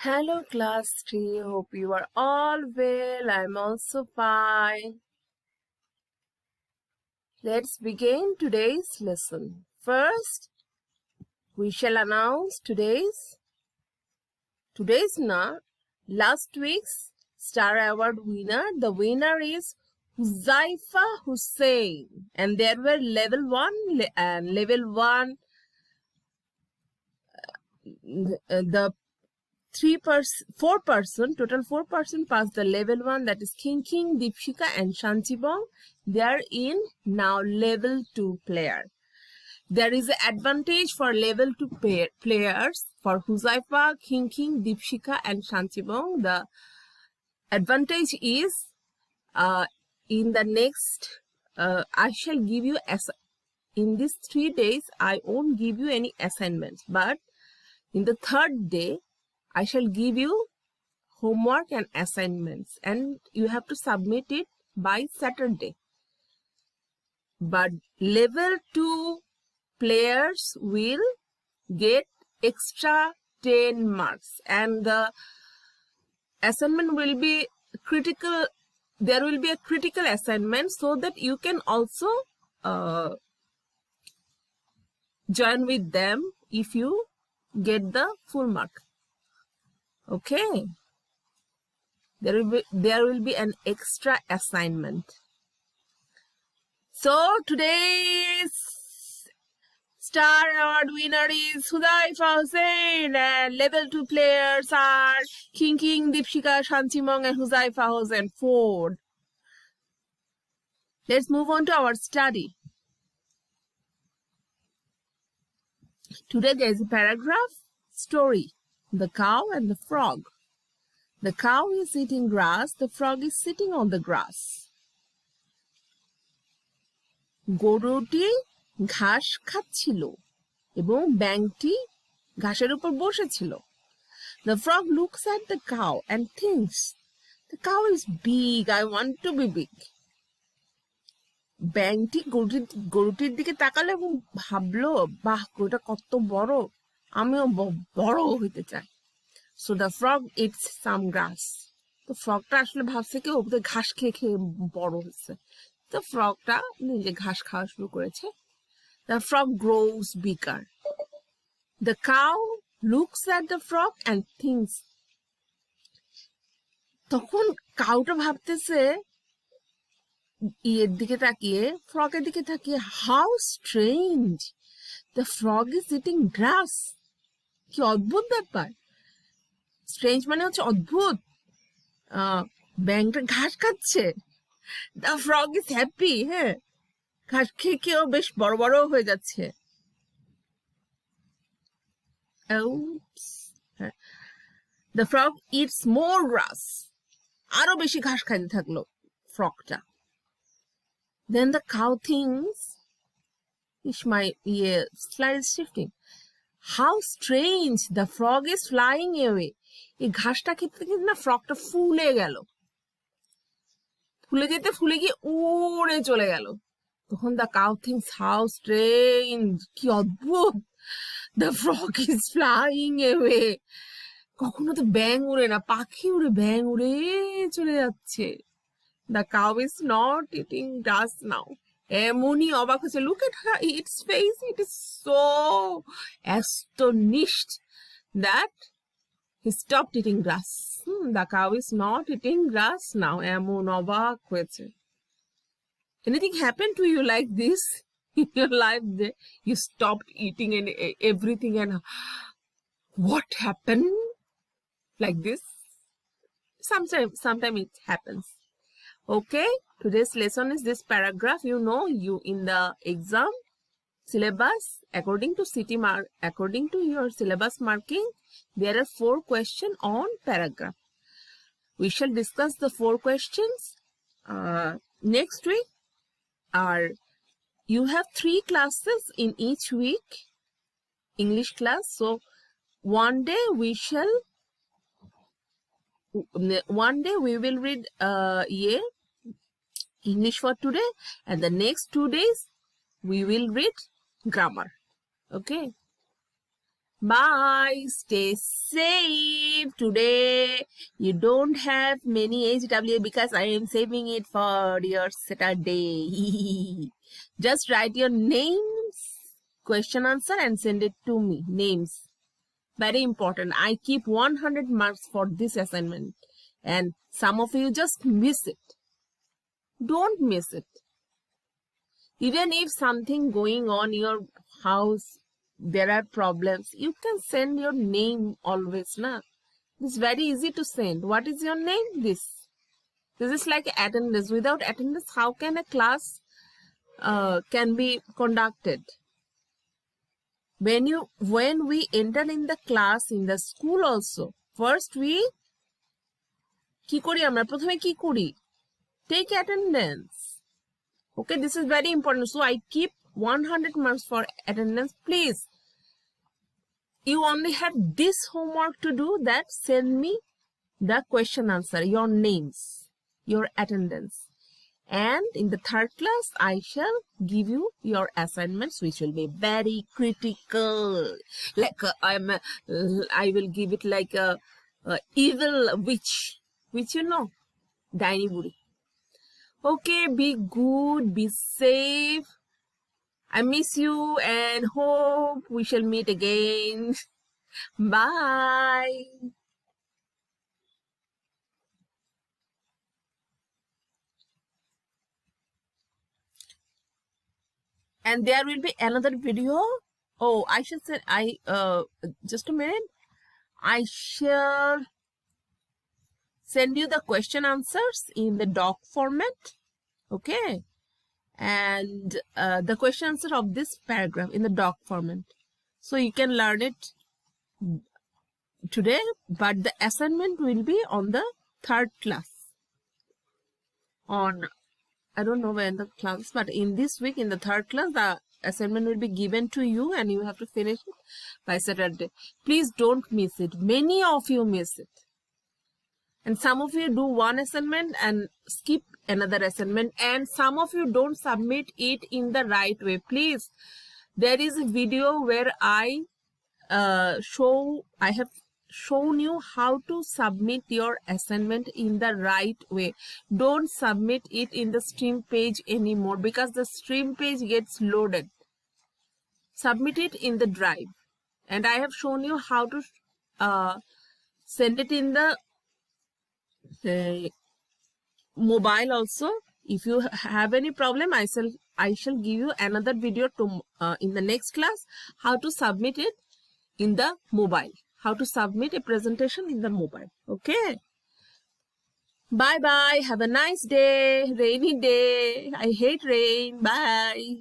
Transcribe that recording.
Hello class 3, hope you are all well. I'm also fine. Let's begin today's lesson. First, we shall announce last week's Star Award winner. The winner is Huzaifa Hussein, and there were level 1 and level 1 the 4 person passed the level 1, that is King, Deepshika and Shantibong. They are in now level 2 player. There is an advantage for level 2 players for Huzaifa, King, Deepshika and Shantibong. The advantage is in the next I shall give you in these 3 days I won't give you any assignments, but in the 3rd day I shall give you homework and assignments, and you have to submit it by Saturday. But level 2 players will get extra 10 marks, and the assignment will be critical. There will be a critical assignment so that you can also join with them if you get the full mark. Okay, there will be an extra assignment. So today's Star Award winner is Huzaifa Hussein, and level 2 players are King, Deepshika, Shantibong and Huzaifa Hussein 4. Let's move on to our study. Today there is a paragraph story, The Cow and the Frog. The cow is eating grass, the frog is sitting on the grass. গরুটি ঘাস খাচ্ছিল এবং ব্যাঙটি ঘাসের উপর বসেছিল. The frog looks at the cow and thinks, the cow is big, I want to be big. ব্যাঙটি গরুটির দিকে তাকালো এবং ভাবলো, বাহ, গরুটা কত বড়, আমিও বড় হইতে চাই. So the frog eats some grass. তো ফ্রগটা আসলে ভাবছে কি ওদের ঘাস খেয়ে খেয়ে বড় হচ্ছে. তো ফ্রগটা নিজে ঘাস খাওয়া শুরু করেছে. The frog grows bigger. The cow looks at the frog and thinks. তখন কাউটা ভাবতেছে এর দিকে তাকিয়ে, ফ্রগের দিকে তাকিয়ে, how strange, the frog is eating grass. কি অদ্ভুত ব্যাপার. স্ট্রেঞ্জ মানে হচ্ছে অদ্ভুত. ব্যাঙটা ঘাস খাচ্ছে. The frog is happy. হ্যাঁ, ঘাস খেয়ে খেয়েও বেশ বড় বড় হয়ে যাচ্ছে. The frog eats more grass. আরো বেশি ঘাস খাইতে থাকলো ফ্রগটা. Then the cow thinks, my slide is shifting. How strange, the frog is flying away. এই ঘাসটা খেতে খেতে না ফ্রগটা ফুলে গেল. ফুলে গিয়ে উড়ে চলে গেল. তখন the cow thinks, how strange, কি অদ্ভুত, the frog is flying away. কখনো তো ব্যাঙ উড়ে না, পাখি উড়ে, ব্যাঙ উড়ে চলে যাচ্ছে. The cow is not eating grass now. এমনই অবাক হচ্ছে. Look at her, its face, it is so astonished that he stopped eating grass. The cow is not eating grass now. এমন অবাক হয়েছে. Anything happened to you like this in your life? You stopped eating and everything, and what happened? Like this? Sometimes it happens. Okay, today's lesson is this paragraph. You know, you in the exam syllabus, according to your syllabus marking, there are 4 questions on paragraph. We shall discuss the 4 questions next week. You have 3 classes in each week, English class. So one day we will read English for today, and the next 2 days we will read grammar. Okay, bye, stay safe. believe today you don't have many HW because I am saving it for your Saturday. Just write your names, question answer and send it to me. Names. Very important. I keep 100 marks for this assignment. And some of you just miss it. Don't miss it. Even if something going on in your house, there are problems, you can send your name always, na? It's very easy to send. What is your name? This is like attendance. Without attendance, how can a class can be conducted? When we enter in the class in the school also, first we কি করি আমরা প্রথমে কি করি? Take attendance. Okay, this is very important. So I keep 100 marks for attendance. Please, you only have this homework to do, that send me the question answer, your names, your attendance. And in the third class, I shall give you your assignments, which will be very critical. Like I will give it like a evil witch, which you know, Daini Buri. Okay, be good, be safe. I miss you and hope we shall meet again. Bye. And there will be another video. Oh, I should say, just a minute. I shall send you the question answers in the doc format. Okay. And the question answer of this paragraph in the doc format. So you can learn it today, but the assignment will be on the third class. I don't know when the class, but in this week, in the third class, the assignment will be given to you and you have to finish it by Saturday. Please don't miss it. Many of you miss it. And some of you do one assignment and skip another assignment, and some of you don't submit it in the right way. Please, there is a video where I have shown you how to submit your assignment in the right way. Don't submit it in the stream page anymore because the stream page gets loaded. Submit it in the drive. And I have shown you how to send it in the mobile also. If you have any problem, I shall give you another video to in the next class, how to submit it in the mobile, how to submit a presentation in the mobile. Okay, bye bye, have a nice day. Rainy day, I hate rain. Bye.